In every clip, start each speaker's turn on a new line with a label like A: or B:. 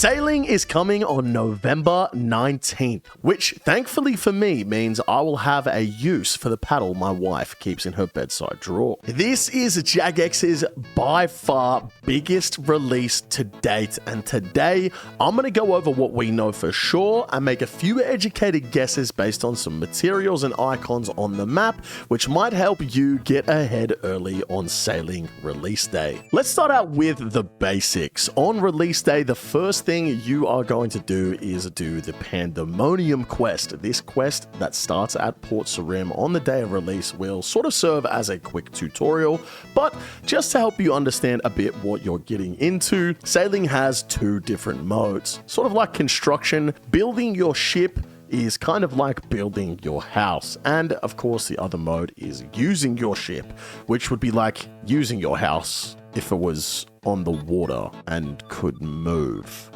A: Sailing is coming on November 19th, which thankfully for me means I will have a use for the paddle my wife keeps in her bedside drawer. This is Jagex's by far biggest release to date, and today I'm going to go over what we know for sure and make a few educated guesses based on some materials and icons on the map, which might help you get ahead early on Sailing release day. Let's start out with the basics. On release day, the first thing you are going to do is do the Pandemonium quest. This quest that starts at Port Sarim on the day of release will sort of serve as a quick tutorial, but just to help you understand a bit what you're getting into, Sailing has two different modes. Sort of like construction, building your ship is kind of like building your house. And of course, the other mode is using your ship, which would be like using your house if it was on the water and could move.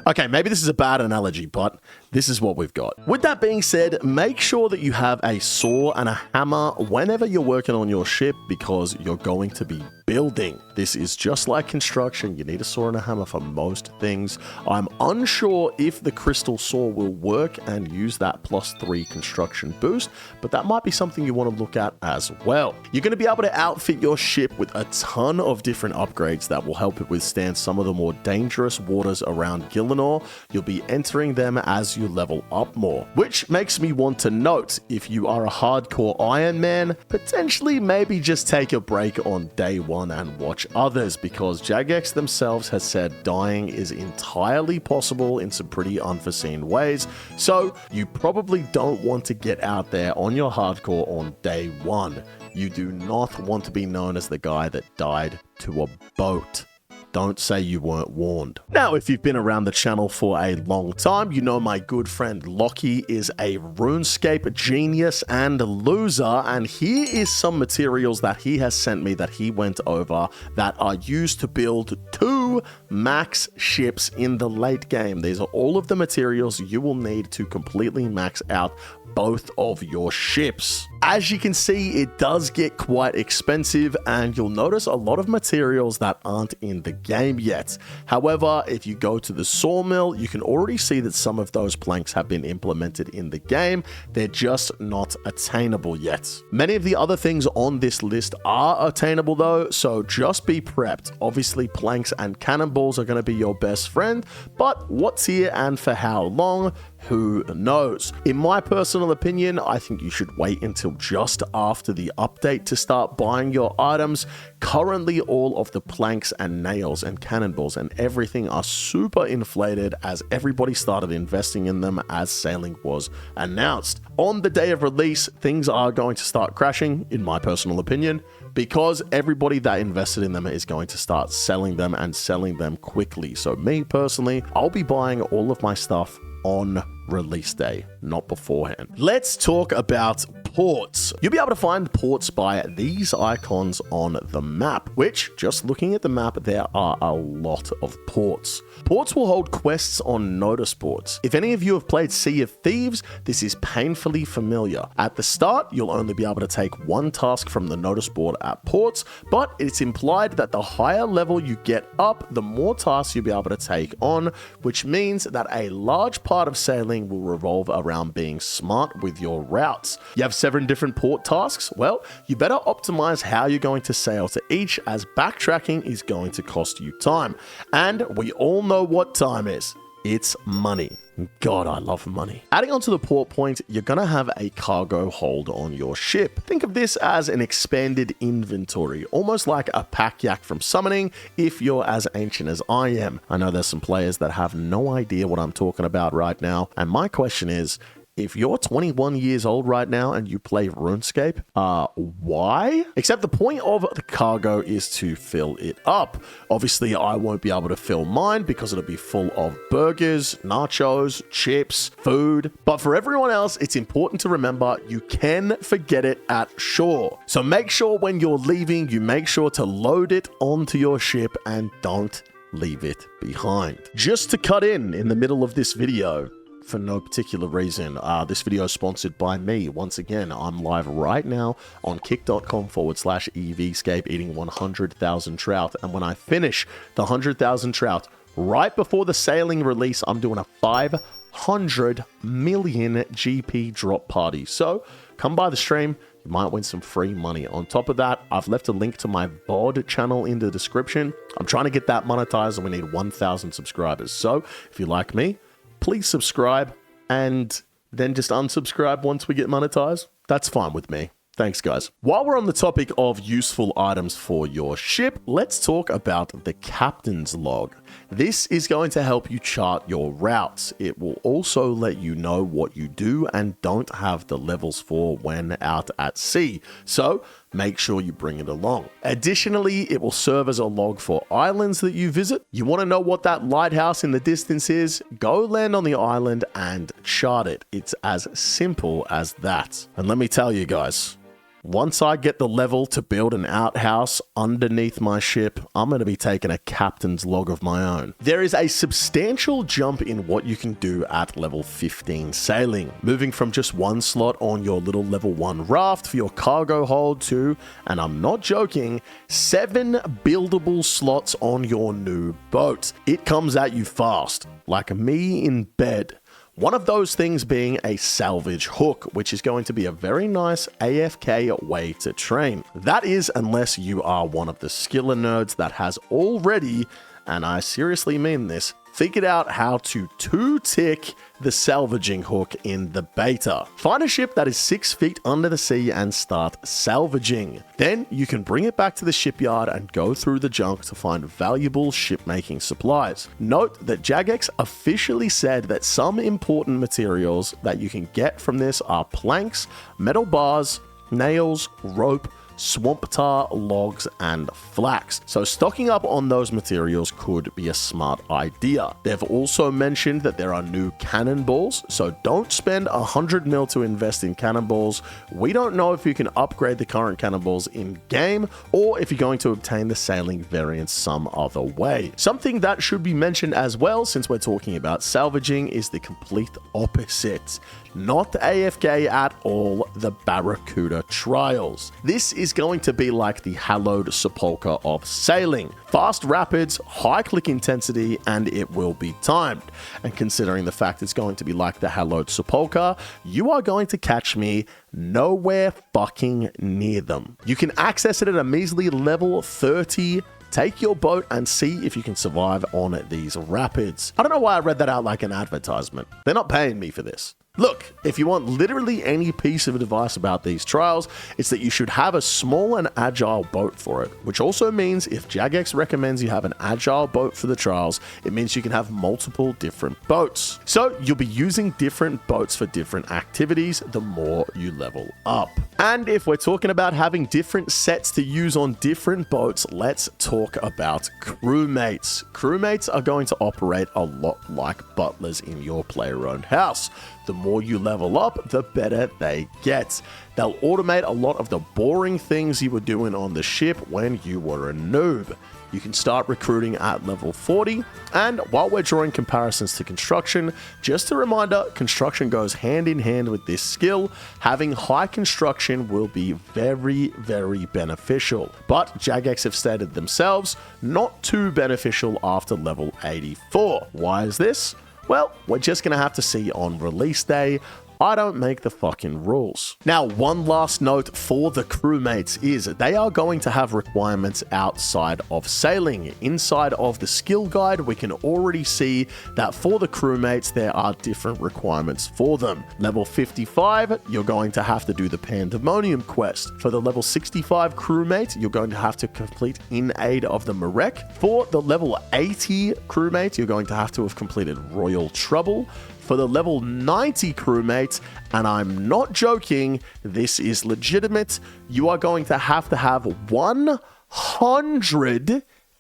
A: Okay, maybe this is a bad analogy, but this is what we've got. With that being said, make sure that you have a saw and a hammer whenever you're working on your ship because you're going to be building. This is just like construction. You need a saw and a hammer for most things. I'm unsure if the crystal saw will work and use that +3 construction boost, but that might be something you want to look at as well. You're going to be able to outfit your ship with a ton of different upgrades that will help it withstand some of the more dangerous waters around Gielinor. You'll be entering them as you level up more, which makes me want to note, if you are a hardcore Iron Man, potentially maybe just take a break on day one and watch others, because Jagex themselves has said dying is entirely possible in some pretty unforeseen ways, so you probably don't want to get out there on your hardcore on day one. You do not want to be known as the guy that died to a boat. Don't say you weren't warned. Now, if you've been around the channel for a long time, you know my good friend Lockie is a RuneScape genius and loser, and here is some materials that he has sent me that he went over that are used to build 2 max ships in the late game. These are all of the materials you will need to completely max out both of your ships. As you can see, it does get quite expensive, and you'll notice a lot of materials that aren't in the game yet. However, if you go to the sawmill, you can already see that some of those planks have been implemented in the game. They're just not attainable yet. Many of the other things on this list are attainable though, so just be prepped. Obviously, planks and cannonballs are going to be your best friend, but what's here and for how long? Who knows? In my personal opinion, I think you should wait until just after the update to start buying your items. Currently, all of the planks and nails and cannonballs and everything are super inflated as everybody started investing in them as Sailing was announced. On the day of release, things are going to start crashing, in my personal opinion, because everybody that invested in them is going to start selling them and selling them quickly. So me personally, I'll be buying all of my stuff on release day, not beforehand. Let's talk about ports. You'll be able to find ports by these icons on the map, which, just looking at the map, there are a lot of ports. Ports will hold quests on notice boards. If any of you have played Sea of Thieves, this is painfully familiar. At the start, you'll only be able to take one task from the notice board at ports, but it's implied that the higher level you get up, the more tasks you'll be able to take on, which means that a large part of Sailing will revolve around being smart with your routes. You have 7 different port tasks? Well, you better optimize how you're going to sail to each, as backtracking is going to cost you time. And we all know what time is. It's money. God, I love money. Adding onto the port point, you're going to have a cargo hold on your ship. Think of this as an expanded inventory, almost like a pack yak from summoning if you're as ancient as I am. I know there's some players that have no idea what I'm talking about right now, and my question is, if you're 21 years old right now and you play RuneScape, why? Except the point of the cargo is to fill it up. Obviously, I won't be able to fill mine because it'll be full of burgers, nachos, chips, food. But for everyone else, it's important to remember you can forget it at shore. So make sure when you're leaving, you make sure to load it onto your ship and don't leave it behind. Just to cut in the middle of this video, for no particular reason. This video is sponsored by me. Once again, I'm live right now on kick.com/EVscape eating 100,000 trout. And when I finish the 100,000 trout, right before the sailing release, I'm doing a 500 million GP drop party. So come by the stream. You might win some free money. On top of that, I've left a link to my VOD channel in the description. I'm trying to get that monetized and we need 1,000 subscribers. So if you like me, please subscribe and then just unsubscribe once we get monetized. That's fine with me. Thanks, guys. While we're on the topic of useful items for your ship, let's talk about the captain's log. This is going to help you chart your routes. It will also let you know what you do and don't have the levels for when out at sea. So make sure you bring it along. Additionally, it will serve as a log for islands that you visit. You want to know what that lighthouse in the distance is? Go land on the island and chart it. It's as simple as that. And let me tell you guys, once I get the level to build an outhouse underneath my ship, I'm going to be taking a captain's log of my own. There is a substantial jump in what you can do at level 15 sailing, moving from just one slot on your little level 1 raft for your cargo hold to, and I'm not joking, 7 buildable slots on your new boat. It comes at you fast, like me in bed. One of those things being a salvage hook, which is going to be a very nice AFK way to train. That is, unless you are one of the skiller nerds that has already, and I seriously mean this, figured out how to 2-tick the salvaging hook in the beta. Find a ship that is 6 feet under the sea and start salvaging. Then you can bring it back to the shipyard and go through the junk to find valuable shipmaking supplies. Note that Jagex officially said that some important materials that you can get from this are planks, metal bars, nails, rope, swamp tar, logs, and flax. So stocking up on those materials could be a smart idea. They've also mentioned that there are new cannonballs, so don't spend 100 mil to invest in cannonballs. We don't know if you can upgrade the current cannonballs in game or if you're going to obtain the sailing variant some other way. Something that should be mentioned as well, since we're talking about salvaging, is the complete opposite. Not AFK at all, the Barracuda Trials. This is going to be like the hallowed Sepulchre of sailing. Fast rapids, high click intensity, and it will be timed. And considering the fact it's going to be like the hallowed Sepulchre, you are going to catch me nowhere fucking near them. You can access it at a measly level 30. Take your boat and see if you can survive on these rapids. I don't know why I read that out like an advertisement. They're not paying me for this. Look, if you want literally any piece of advice about these trials, it's that you should have a small and agile boat for it, which also means if Jagex recommends you have an agile boat for the trials, it means you can have multiple different boats. So you'll be using different boats for different activities the more you level up. And if we're talking about having different sets to use on different boats, let's talk about crewmates. Crewmates are going to operate a lot like butlers in your player-owned house. The more you level up, the better they get. They'll automate a lot of the boring things you were doing on the ship when you were a noob. You can start recruiting at level 40, and while we're drawing comparisons to construction, just a reminder, construction goes hand in hand with this skill. Having high construction will be very, very beneficial, but Jagex have stated themselves, not too beneficial after level 84. Why is this? Well, we're just going to have to see on release day. I don't make the fucking rules. Now, one last note for the crewmates is they are going to have requirements outside of sailing. Inside of the skill guide, we can already see that for the crewmates, there are different requirements for them. Level 55, you're going to have to do the Pandemonium quest. For the level 65 crewmate, you're going to have to complete In Aid of the Marek. For the level 80 crewmate, you're going to have to have completed Royal Trouble. For the level 90 crewmates, and I'm not joking, this is legitimate, you are going to have 100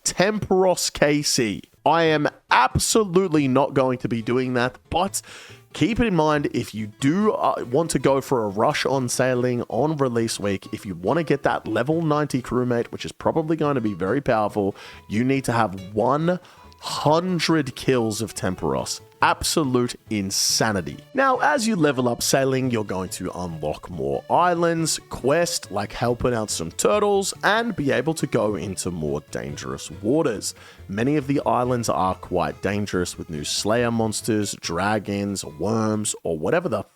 A: Temperos KC. I am absolutely not going to be doing that, but keep in mind, if you do want to go for a rush on sailing on release week, if you want to get that level 90 crewmate, which is probably going to be very powerful, you need to have 100 100 kills of Temperos. Absolute insanity. Now, as you level up sailing, you're going to unlock more islands, quests like helping out some turtles, and be able to go into more dangerous waters. Many of the islands are quite dangerous with new Slayer monsters, dragons, worms, or whatever the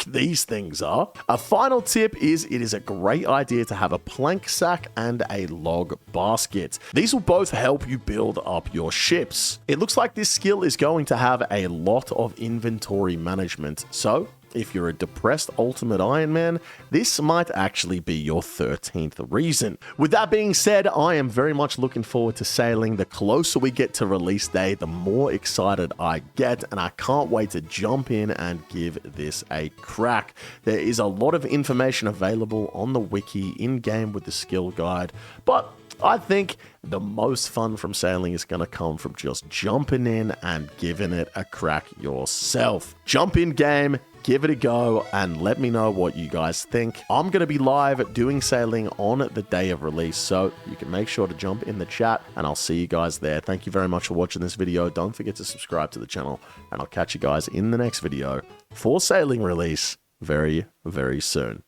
A: these things are. A final tip is it is a great idea to have a plank sack and a log basket. These will both help you build up your ships. It looks like this skill is going to have a lot of inventory management, so if you're a depressed Ultimate Iron Man, this might actually be your 13th reason. With that being said, I am very much looking forward to sailing. The closer we get to release day, the more excited I get, and I can't wait to jump in and give this a crack. There is a lot of information available on the wiki in-game with the skill guide, but I think the most fun from sailing is going to come from just jumping in and giving it a crack yourself. Jump in game, give it a go, and let me know what you guys think. I'm going to be live doing sailing on the day of release, so you can make sure to jump in the chat, and I'll see you guys there. Thank you very much for watching this video. Don't forget to subscribe to the channel, and I'll catch you guys in the next video for sailing release very, very soon.